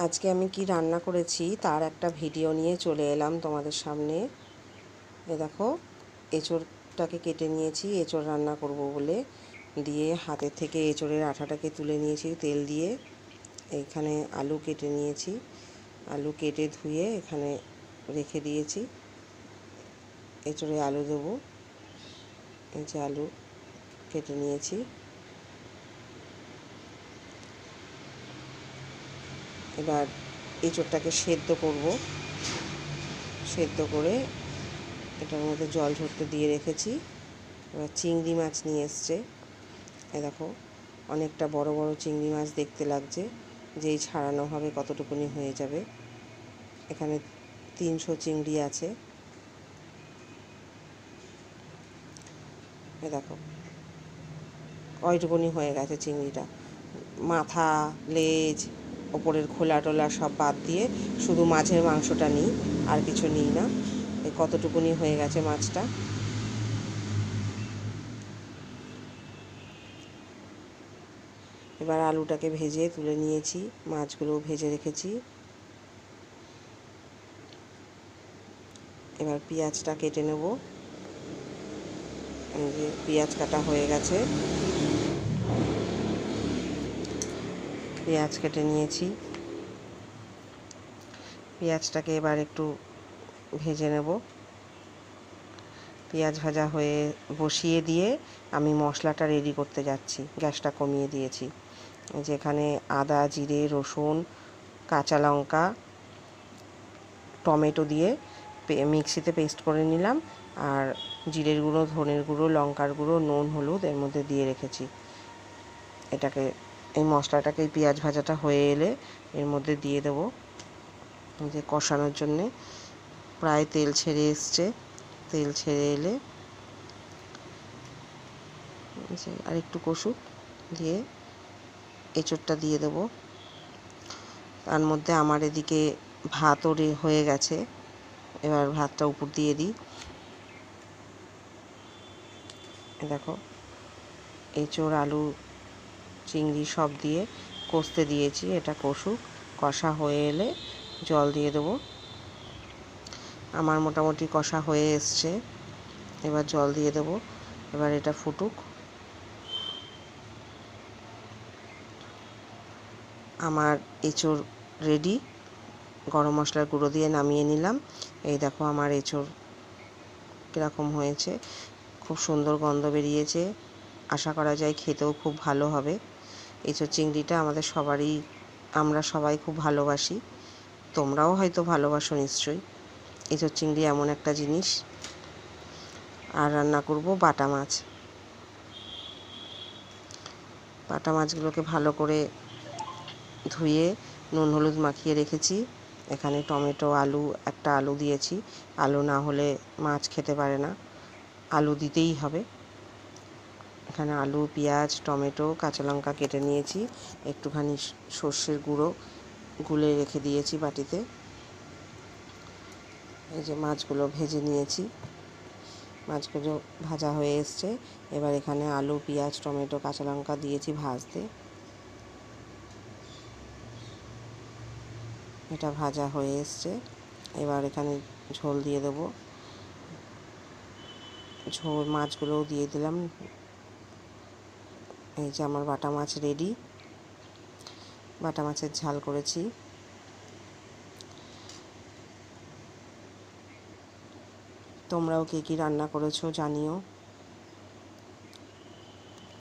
আজকে আমি কি রান্না করেছি তার একটা ভিডিও নিয়ে চলে এলাম তোমাদের সামনে। দেখো, এঁচোড়টাকে কেটে নিয়েছি এঁচোড় রান্না করব বলে, দিয়ে হাতের থেকে এঁচোড়ের আঠাটাকে তুলে নিয়েছি তেল দিয়ে। এইখানে আলু কেটে নিয়েছি, আলু কেটে ধুয়ে এখানে রেখে দিয়েছি। এঁচোড়ে আলু দেবো, এই যে আলু কেটে নিয়েছি। এবার এঁচোড়টাকে সেদ্ধ করব, সেদ্ধ করে এটার মধ্যে জল ঝরতে দিয়ে রেখেছি। এবার চিংড়ি মাছ নিয়ে এসছে, দেখো অনেকটা বড় বড় চিংড়ি মাছ দেখতে লাগছে, যেই ছাড়ানো হবে কতটুকুনি হয়ে যাবে। এখানে 300 চিংড়ি আছে। দেখো কয়টুকুনি হয়ে গেছে চিংড়িটা, মাথা লেজ ওপরের খোলা টোলা সব বাদ দিয়ে শুধু মাছের মাংসটা নিই, আর কিছু নিই না। এই কতটুকুনি হয়ে গেছে মাছটা। এবার আলুটাকে ভেজে তুলে নিয়েছি, মাছগুলোও ভেজে রেখেছি। এবার পেঁয়াজটা কেটে নেব। এই যে পেঁয়াজ কাটা হয়ে গেছে, পেঁয়াজ কেটে নিয়েছি। পেঁয়াজটাকে এবার একটু ভেজে নেব। পেঁয়াজ ভাজা হয়ে বসিয়ে দিয়ে আমি মশলাটা রেডি করতে যাচ্ছি, গ্যাসটা কমিয়ে দিয়েছি। যেখানে আদা জিরে রসুন কাঁচা লঙ্কা টমেটো দিয়ে মিক্সিতে পেস্ট করে নিলাম, আর জিরের গুঁড়ো ধনের গুঁড়ো লঙ্কার গুঁড়ো নুন হলুদ এর মধ্যে দিয়ে রেখেছি। এটাকে এই মশলাটাকে পেঁয়াজ ভাজাটা হয়ে এলে এর মধ্যে দিয়ে দেবো, যে কষানোর জন্যে। প্রায় তেল ছেড়ে এসছে, তেল ছেড়ে এলে আর একটু কষুক, দিয়ে এঁচোড়টা দিয়ে দেবো। তার মধ্যে আমার এদিকে ভাতও হয়ে গেছে, এবার ভাতটা উপর দিয়ে দিই। দেখো এঁচোড় আলু চিংড়ি সব দিয়ে কষতে দিয়েছি, এটা কষুক, কষা হয়ে এলে জল দিয়ে দেবো। আমার মোটামুটি কষা হয়ে এসছে, এবার জল দিয়ে দেবো। এবার এটা ফুটুক। আমার এঁচোড় রেডি, গরম মশলার গুঁড়ো দিয়ে নামিয়ে নিলাম। এই দেখো আমার এঁচোড় কীরকম হয়েছে, খুব সুন্দর গন্ধ বেরিয়েছে। আশা করা যায় খেতেও খুব ভালো হবে। এঁচোড় চিংড়িটা আমাদের সবারই, আমরা সবাই খুব ভালোবাসি, তোমরাও হয়তো ভালোবাসো নিশ্চয়ই। এঁচোড় চিংড়ি এমন একটা জিনিস। আর রান্না করব বাটা মাছ। বাটা মাছগুলোকে ভালো করে ধুয়ে নুন হলুদ মাখিয়ে রেখেছি। এখানে টমেটো আলু, একটা আলু দিয়েছি, আলু না হলে মাছ খেতে পারে না, আলু দিতেই হবে। এখানে আলু পেঁয়াজ টমেটো কাঁচা লঙ্কা কেটে নিয়েছি, একটুখানি সর্ষের গুঁড়ো গুলে রেখে দিয়েছি বাটিতে। এই যে মাছগুলো ভেজে নিয়েছি, মাছগুলো ভাজা হয়ে এসছে। এবার এখানে আলু পেঁয়াজ টমেটো কাঁচা লঙ্কা দিয়েছি ভাজতে, এটা ভাজা হয়ে এসছে। এবার এখানে ঝোল দিয়ে দেবো, ঝোল মাছগুলোও দিয়ে দিলাম। এই যে আমার বাটা মাছ রেডি, বাটা মাছের ঝাল করেছি। তোমরাও কে কী রান্না করেছো জানিও।